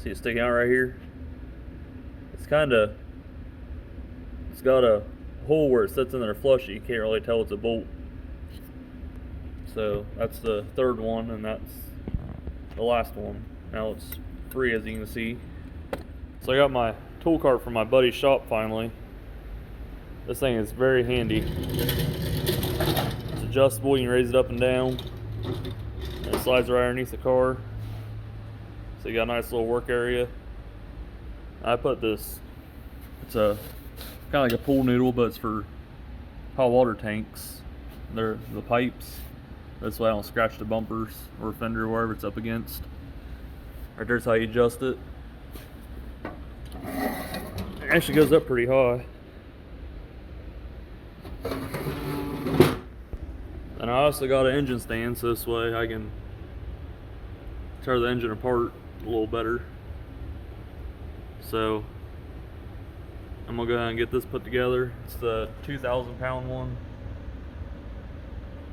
See it sticking out right here? It's got a hole where it sits in there flush. You can't really tell it's a bolt. So that's the third one, and that's the last one. Now it's free, as you can see. So I got my tool cart from my buddy's shop finally. This thing is very handy. It's adjustable, you can raise it up and down. And it slides right underneath the car. So you got a nice little work area. I put this, it's a kind of like a pool noodle, but it's for hot water tanks. They're the pipes. This way I don't scratch the bumpers or fender or wherever it's up against. Right there's how you adjust it. It actually goes up pretty high. And I also got an engine stand, so this way I can tear the engine apart a little better. So I'm gonna go ahead and get this put together. It's the 2,000 pound one,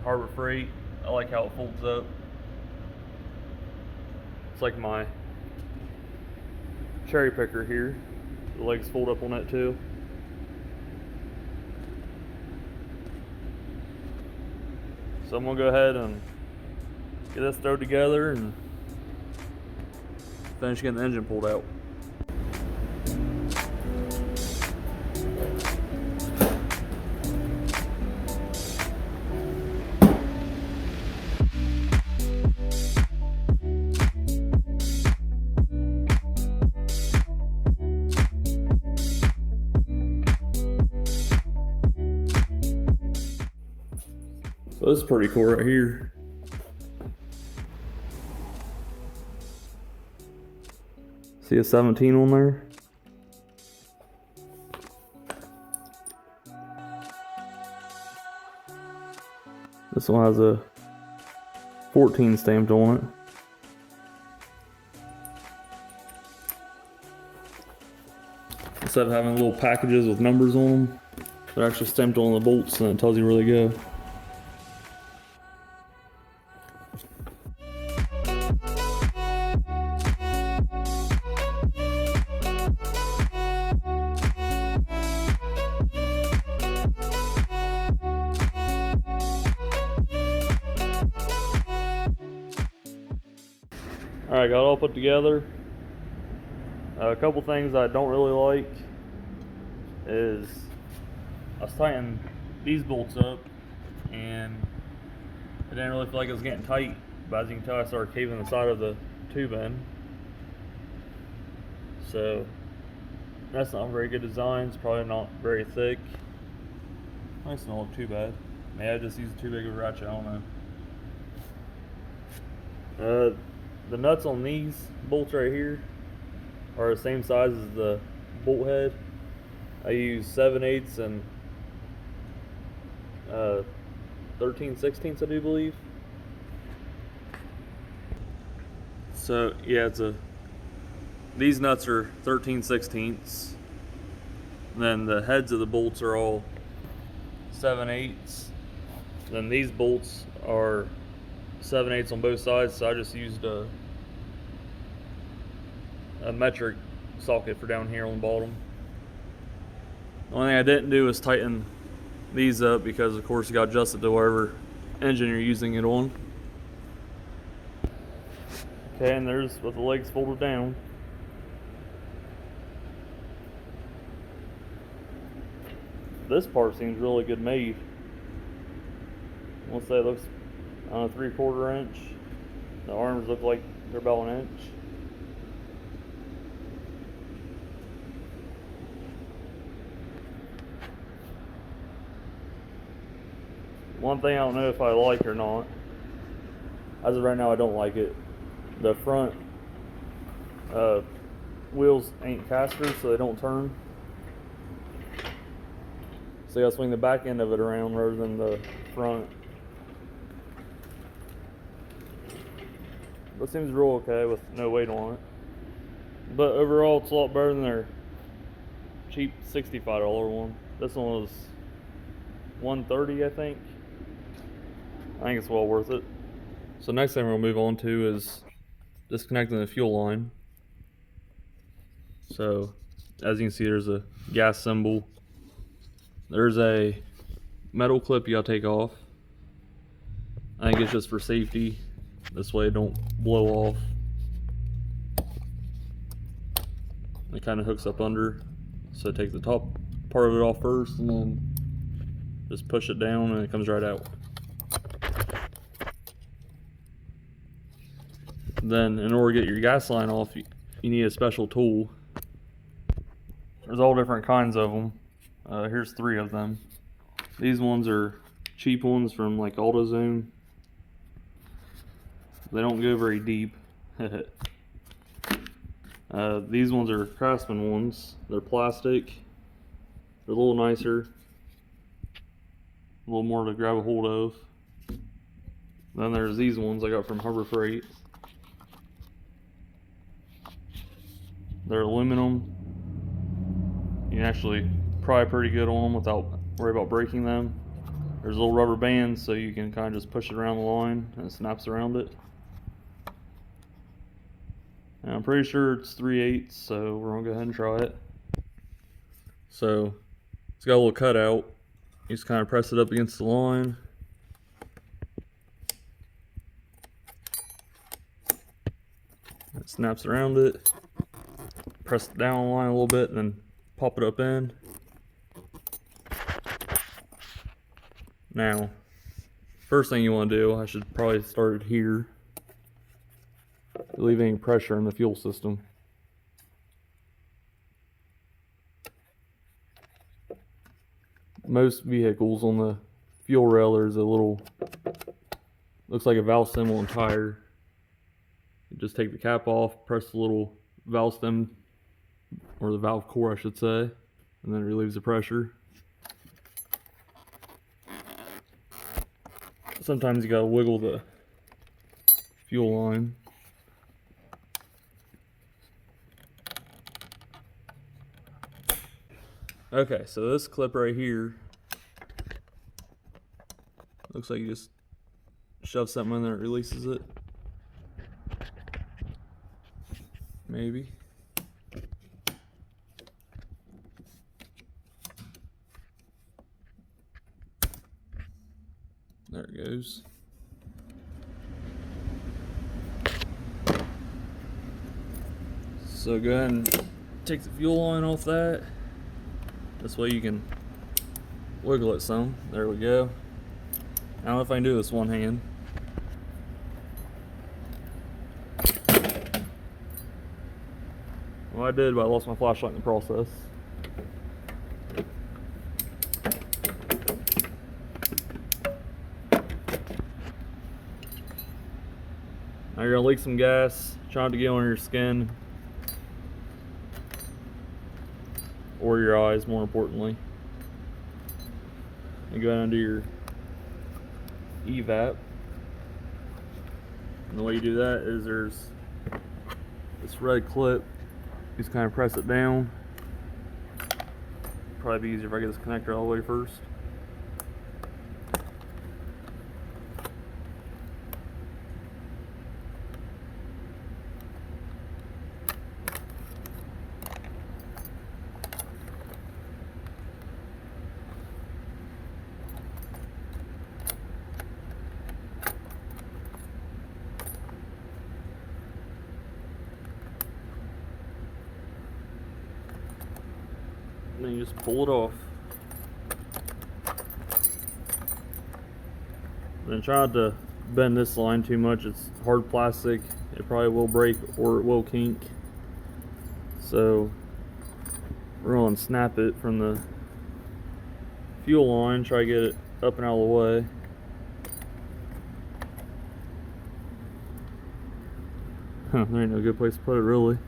Harbor Freight. I like how it folds up. It's like my cherry picker here. The legs fold up on that too. So I'm gonna go ahead and get this thrown together and finish getting the engine pulled out. So this is pretty cool right here. See a 17 on there? This one has a 14 stamped on it. Instead of having little packages with numbers on them, they're actually stamped on the bolts, and it tells you where they go. Alright, got it all put together. A couple things I don't really like is I was tightening these bolts up and I didn't really feel like it was getting tight, but as you can tell I started caving the side of the tube in. So that's not a very good design. It's probably not very thick. Nice, doesn't look too bad. Maybe I just used too big of a ratchet, I don't know. The nuts on these bolts right here are the same size as the bolt head. I use 7/8 and 13/16 I do believe. So yeah, these nuts are 13/16. Then the heads of the bolts are all 7/8. Then these bolts are 7/8 on both sides, so I just used a metric socket for down here on the bottom. The only thing I didn't do is tighten these up because of course you got to adjust it to whatever engine you're using it on. Okay, and there's with the legs folded down. This part seems really good made. I want to say it looks 3/4 inch. The arms look like they're about an inch. One thing I don't know if I like or not. As of right now, I don't like it. The front wheels ain't casters, so they don't turn. So you gotta swing the back end of it around rather than the front. That seems real okay with no weight on it. But overall, it's a lot better than their cheap $65 one. This one was $130, I think. I think it's well worth it. So next thing we'll move on to is disconnecting the fuel line. So as you can see, there's a gas symbol. There's a metal clip you gotta take off. I think it's just for safety. This way it don't blow off. It kind of hooks up under. So take the top part of it off first and then just push it down and it comes right out. Then in order to get your gas line off, you need a special tool. There's all different kinds of them. Here's 3 of them. These ones are cheap ones from like AutoZone. They don't go very deep. These ones are Craftsman ones. They're plastic. They're a little nicer. A little more to grab a hold of. Then there's these ones I got from Harbor Freight. They're aluminum. You can actually pry pretty good on them without worrying about breaking them. There's little rubber bands so you can kind of just push it around the line and it snaps around it. And I'm pretty sure it's 3/8, so we're gonna go ahead and try it. So it's got a little cutout. You just kind of press it up against the line. It snaps around it. Press it down the line a little bit and then pop it up in. Now, first thing you want to do, I should probably start it here. Relieve any pressure in the fuel system. Most vehicles on the fuel rail, there's a little, looks like a valve stem on tire. You just take the cap off, press the little valve stem, or the valve core I should say, and then it relieves the pressure. Sometimes you gotta wiggle the fuel line. Okay, so this clip right here, looks like you just shove something in there, it releases it. Maybe. There it goes. So go ahead and take the fuel line off that. This way you can wiggle it some. There we go. I don't know if I can do this one hand. Well, I did, but I lost my flashlight in the process. Now you're gonna leak some gas, try not to get on your skin or your eyes, more importantly. And go ahead and do your evap. And the way you do that is there's this red clip. You just kind of press it down. Probably be easier if I get this connector all the way first. And then you just pull it off. Then try not to bend this line too much. It's hard plastic. It probably will break or it will kink. So we're going to snap it from the fuel line. Try to get it up and out of the way. There ain't no good place to put it really.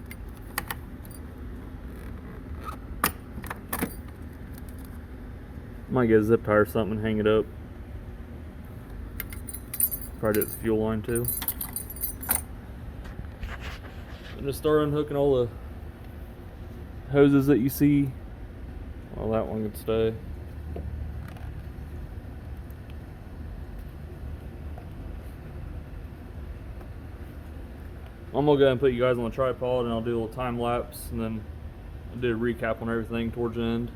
Might get a zip tie or something and hang it up. Probably do it with the fuel line too. And just start unhooking all the hoses that you see. Well, that one could stay. I'm gonna go ahead and put you guys on the tripod and I'll do a little time lapse and then I did a recap on everything towards the end.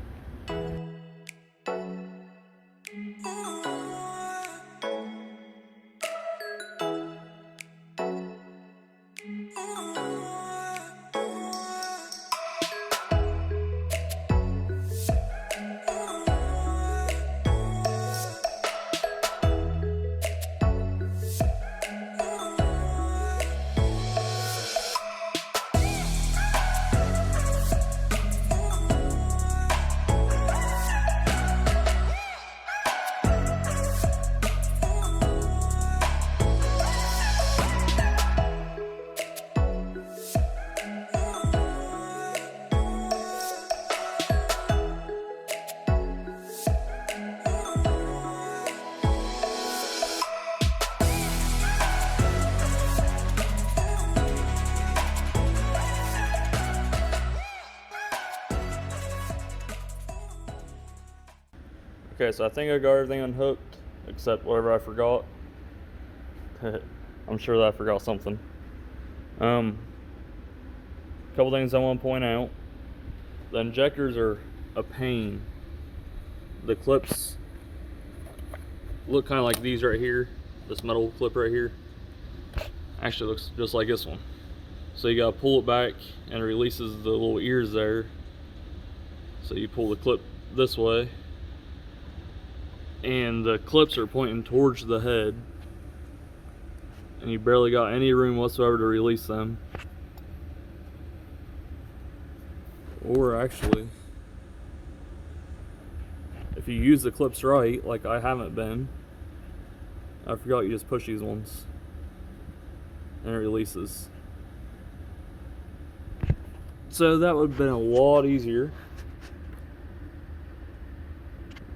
Okay, so I think I got everything unhooked except whatever I forgot. I'm sure that I forgot something. Couple things I want to point out. The injectors are a pain. The clips look kind of like these right here. This metal clip right here actually looks just like this one. So you gotta pull it back and it releases the little ears there. So you pull the clip this way, and the clips are pointing towards the head, and you barely got any room whatsoever to release them. Or actually, if you use the clips right, like I haven't been, I forgot you just push these ones and it releases. So that would have been a lot easier.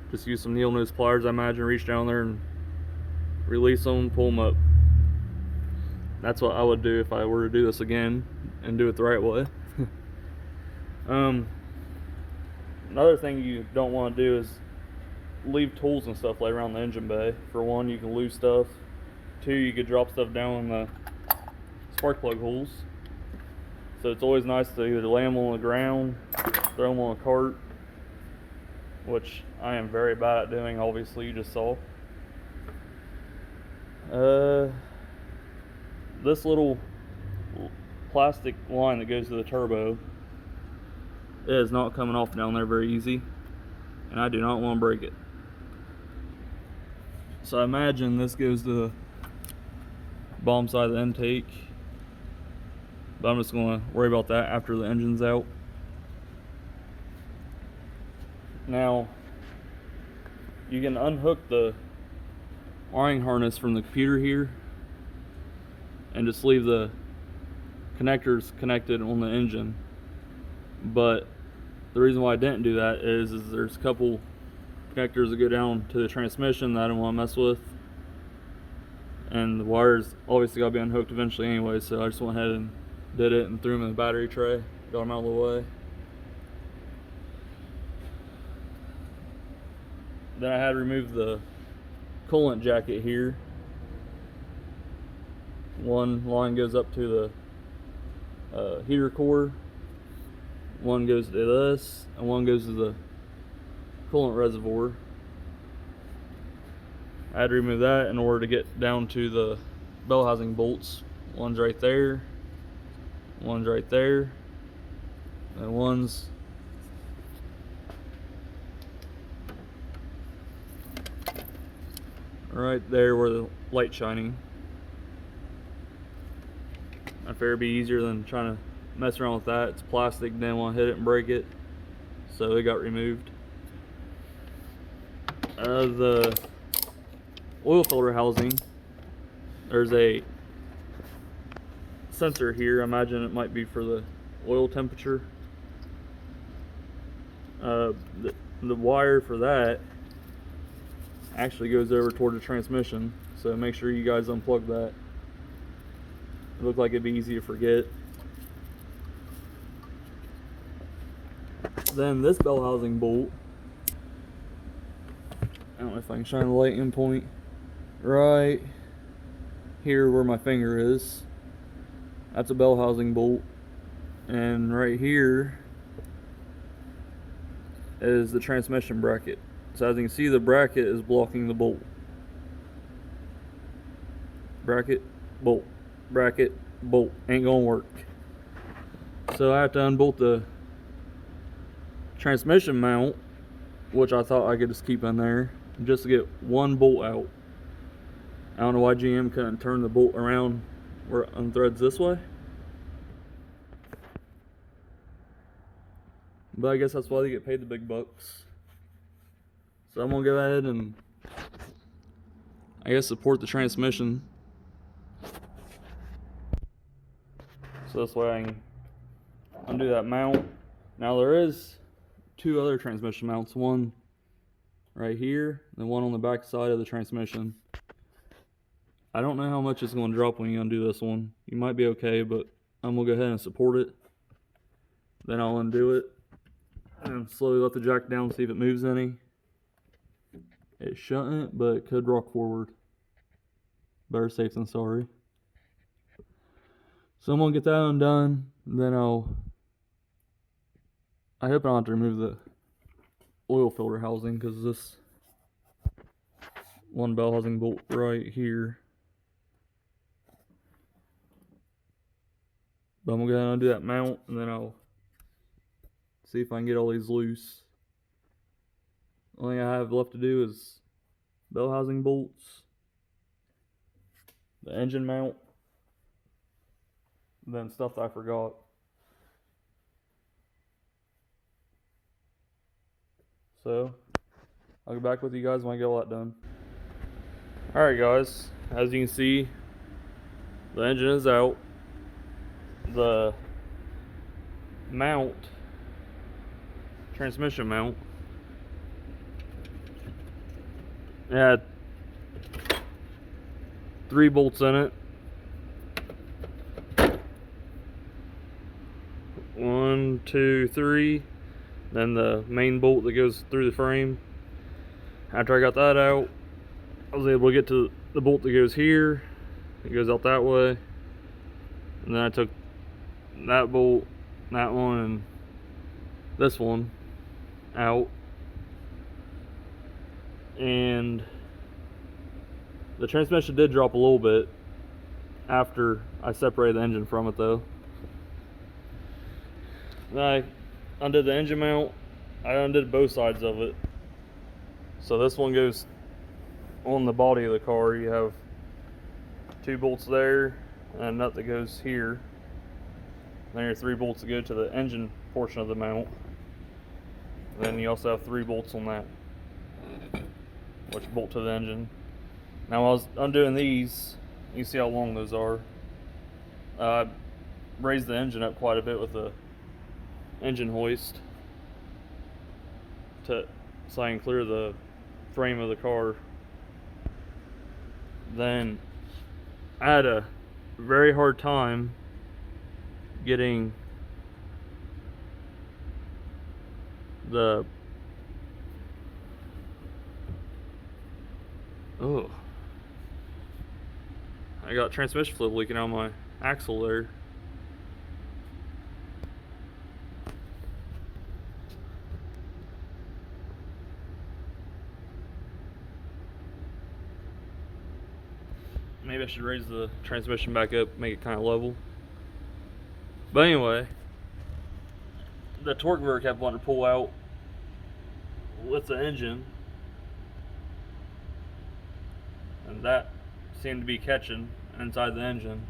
Just use some needle nose pliers, I imagine, reach down there and release them, pull them up. That's what I would do if I were to do this again and do it the right way. Another thing you don't want to do is leave tools and stuff like around the engine bay. For one, you can lose stuff. Two, you could drop stuff down in the spark plug holes. So it's always nice to either lay them on the ground, throw them on a cart, which I am very bad at doing, obviously, you just saw. This little plastic line that goes to the turbo is not coming off down there very easy, and I do not want to break it. So I imagine this goes to the bottom side of the intake, but I'm just going to worry about that after the engine's out. Now, you can unhook the wiring harness from the computer here and just leave the connectors connected on the engine. But the reason why I didn't do that is there's a couple connectors that go down to the transmission that I don't want to mess with. And the wires obviously got to be unhooked eventually anyway, so I just went ahead and did it and threw them in the battery tray, got them out of the way. Then I had to remove the coolant jacket here. One line goes up to the heater core, one goes to this, and one goes to the coolant reservoir. I had to remove that in order to get down to the bell housing bolts. One's right there, one's right there, and one's right there where the light's shining. I figured it'd be easier than trying to mess around with that. It's plastic, didn't want to hit it and break it, so it got removed. The oil filter housing, there's a sensor here. I imagine it might be for the oil temperature. The wire for that actually goes over toward the transmission, so make sure you guys unplug that. It looked like it'd be easy to forget. Then this bell housing bolt, I don't know if I can shine the light in point, right here where my finger is, that's a bell housing bolt, and right here is the transmission bracket. So as you can see, the bracket is blocking the bolt. Bracket, bolt, bracket, bolt. Ain't gonna work. So I have to unbolt the transmission mount, which I thought I could just keep in there, just to get one bolt out. I don't know why GM couldn't turn the bolt around where it unthreads this way. But I guess that's why they get paid the big bucks. So I'm gonna go ahead and I guess support the transmission. So this way I can undo that mount. Now there is two other transmission mounts, one right here and one on the back side of the transmission. I don't know how much it's going to drop when you undo this one. You might be okay, but I'm going to go ahead and support it. Then I'll undo it and slowly let the jack down, see if it moves any. It shouldn't, but it could rock forward. Better safe than sorry. So I'm going to get that undone, and then I hope I don't have to remove the oil filter housing, because this one bell housing bolt right here. But I'm going to go ahead and undo that mount, and then I'll see if I can get all these loose. The only thing I have left to do is bell housing bolts, the engine mount, and then stuff that I forgot. So I'll get back with you guys when I get all that done. Alright guys, as you can see, the engine is out. The mount, transmission mount, it had 3 bolts in it. 1, 2, 3. Then the main bolt that goes through the frame. After I got that out, I was able to get to the bolt that goes here. It goes out that way. And then I took that bolt, that one, and this one out. And the transmission did drop a little bit after I separated the engine from it though. Then I undid the engine mount. I undid both sides of it. So this one goes on the body of the car. You have 2 bolts there and a nut that goes here. Then your 3 bolts that go to the engine portion of the mount. And then you also have 3 bolts on that, which bolt to the engine. Now while I was undoing these, you see how long those are. I raised the engine up quite a bit with the engine hoist so I can clear the frame of the car. Then I had a very hard time getting the I got transmission fluid leaking out of my axle there. Maybe I should raise the transmission back up, make it kind of level. But anyway, the torque lever kept wanting to pull out with the engine, and that seemed to be catching inside the engine.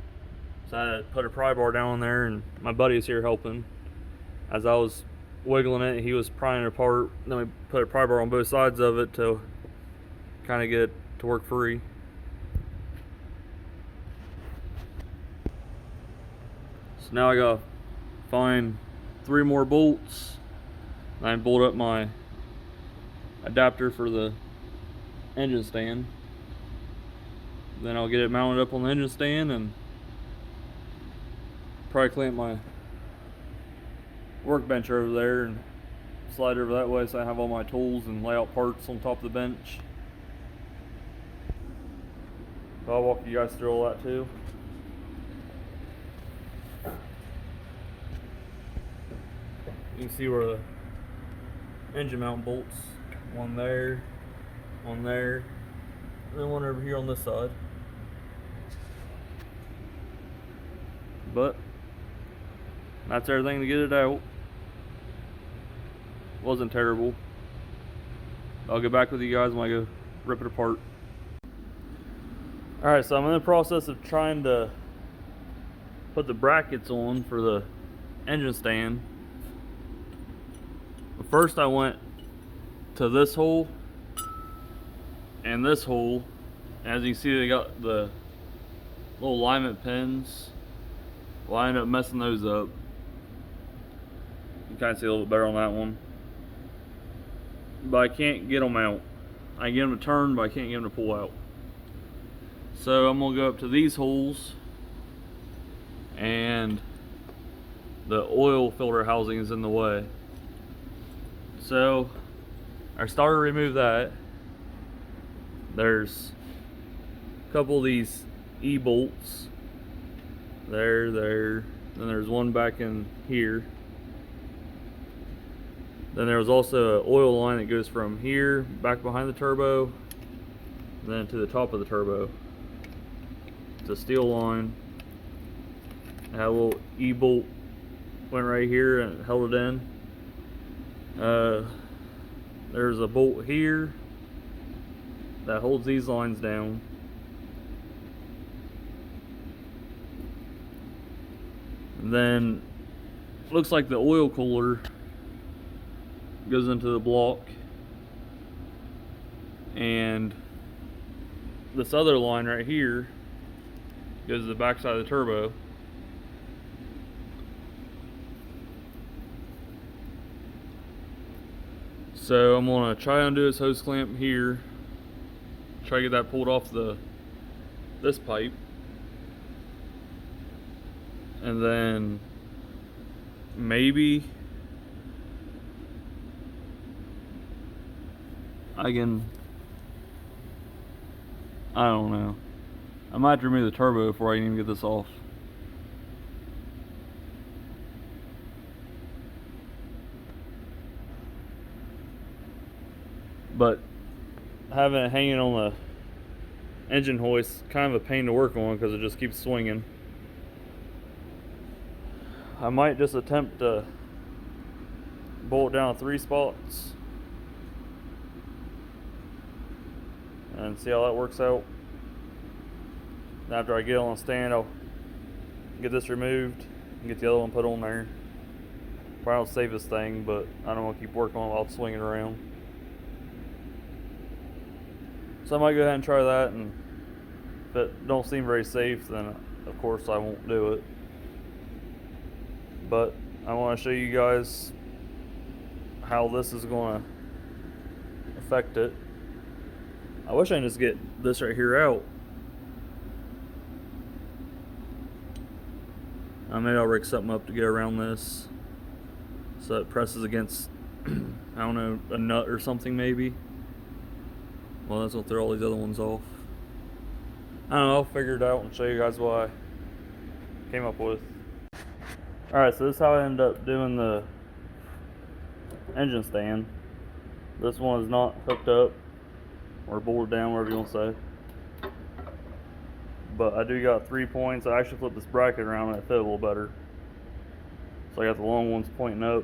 So I had to put a pry bar down there, and my buddy was here helping. As I was wiggling it, he was prying it apart. Then we put a pry bar on both sides of it to kind of get it to work free. So now I gotta find 3 more bolts. I bolt up my adapter for the engine stand. Then I'll get it mounted up on the engine stand and probably clamp my workbench over there and slide over that way so I have all my tools and lay out parts on top of the bench. So I'll walk you guys through all that too. You can see where the engine mount bolts. One there, and then one over here on this side. But that's everything to get it out. Wasn't terrible. I'll get back with you guys when I go rip it apart. Alright, so I'm in the process of trying to put the brackets on for the engine stand. But first I went to this hole and this hole. As you can see, they got the little alignment pins. Well, I ended up messing those up. You can kind of see a little bit better on that one. But I can't get them out. I can get them to turn, but I can't get them to pull out. So I'm going to go up to these holes, and the oil filter housing is in the way. So I started to remove that. There's a couple of these E-bolts. There. Then there's one back in here. Then there was also an oil line that goes from here back behind the turbo, and then to the top of the turbo. It's a steel line. I had a little E-bolt went right here and held it in. There's a bolt here that holds these lines down. And then looks like the oil cooler goes into the block, and this other line right here goes to the back side of the turbo. So I'm gonna try to undo this hose clamp here, try to get that pulled off this pipe, and then maybe I don't know. I might have to remove the turbo before I can even get this off. But having it hanging on the engine hoist, kind of a pain to work on because it just keeps swinging. I might just attempt to bolt down 3 spots and see how that works out. And after I get it on the stand, I'll get this removed and get the other one put on there. Probably don't save this thing, but I don't want to keep working on it while it's swinging around. So I might go ahead and try that, and if it don't seem very safe, then of course I won't do it. But I want to show you guys how this is going to affect it. I wish I could just get this right here out. Maybe I'll rig something up to get around this so it presses against, I don't know, a nut or something maybe. Well, that's what throw all these other ones off. I don't know, I'll figure it out and show you guys what I came up with. Alright, so this is how I ended up doing the engine stand. This one is not hooked up or bolted down, whatever you want to say. But I do got 3 points. I actually flipped this bracket around and it fit a little better. So I got the long ones pointing up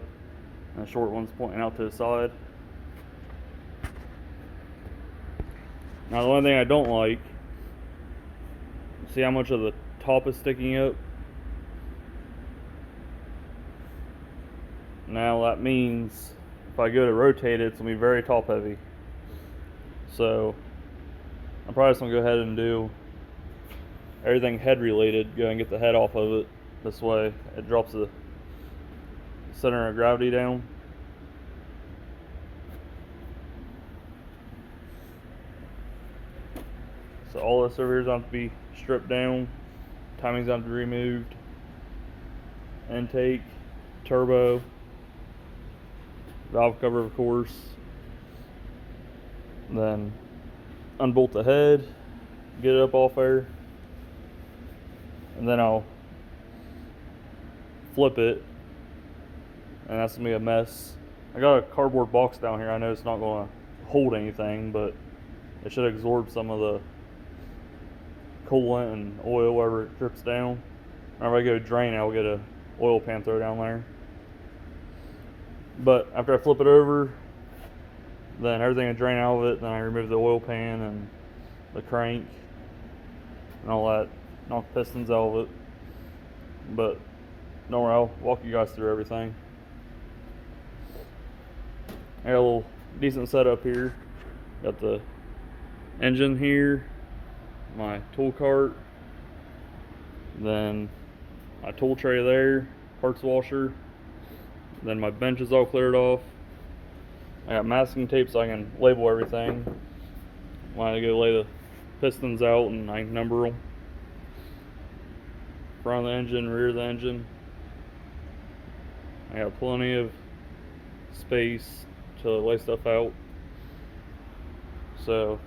and the short ones pointing out to the side. Now the only thing I don't like, see how much of the top is sticking up? Now that means if I go to rotate it, it's going to be very top heavy. So I'm probably just going to go ahead and do everything head related. Go and get the head off of it. This way it drops the center of gravity down. So all this over here is going to be stripped down. Timing's going to be removed. Intake, turbo, valve cover of course. Then unbolt the head, get it up off there, and then I'll flip it, and that's gonna be a mess. I got a cardboard box down here. I know it's not going to hold anything, but it should absorb some of the coolant and oil wherever it drips down. Whenever I go drain, I'll get a oil pan throw down there. But after I flip it over, then everything will drain out of it. Then I remove the oil pan and the crank and all that, knock the pistons out of it. But don't worry, I'll walk you guys through everything. I got a little decent setup here. Got the engine here, my tool cart, then my tool tray there, parts washer, then my bench is all cleared off. I got masking tape so I can label everything when I go lay the pistons out, and I can number them. Front of the engine, rear of the engine. I got plenty of space to lay stuff out. So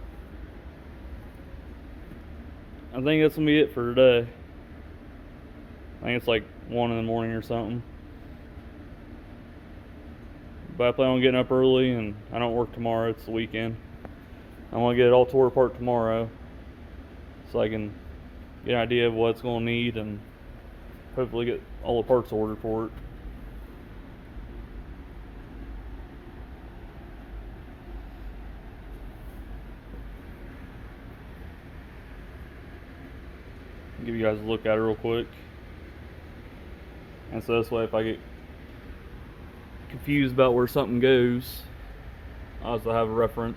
I think that's gonna be it for today. I think it's like 1 in the morning or something. But I plan on getting up early, and I don't work tomorrow, it's the weekend. I want to get it all tore apart tomorrow so I can get an idea of what it's going to need and hopefully get all the parts ordered for it. Give you guys a look at it real quick. And so this way, if I get confused about where something goes, I also have a reference.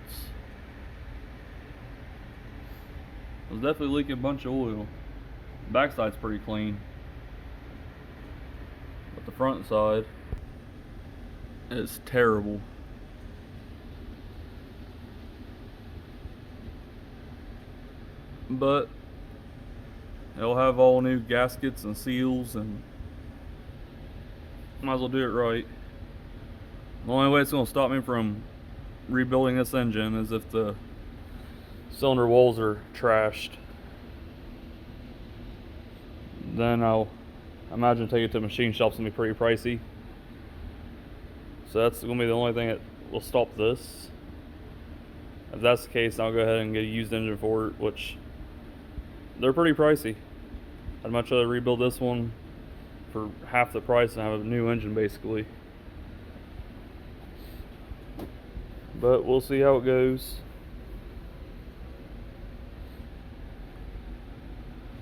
I was definitely leaking a bunch of oil. The backside's pretty clean, but the front side is terrible. But it'll have all new gaskets and seals, and might as well do it right. The only way it's going to stop me from rebuilding this engine is if the cylinder walls are trashed. Then I'll imagine taking it to machine shops and be pretty pricey. So that's going to be the only thing that will stop this. If that's the case, I'll go ahead and get a used engine for it, which they're pretty pricey. I'd much rather rebuild this one for half the price and have a new engine basically. But we'll see how it goes.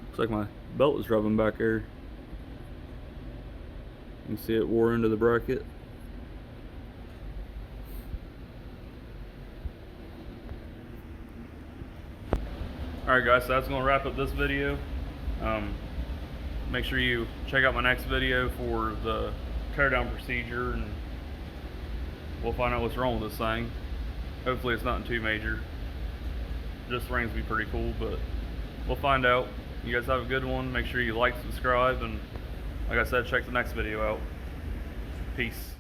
Looks like my belt is rubbing back there. You can see it wore into the bracket. Alright guys, so that's going to wrap up this video. Make sure you check out my next video for the teardown procedure, and we'll find out what's wrong with this thing. Hopefully it's nothing too major. Just rings be pretty cool, but we'll find out. You guys have a good one. Make sure you like, subscribe, and like I said, check the next video out. Peace.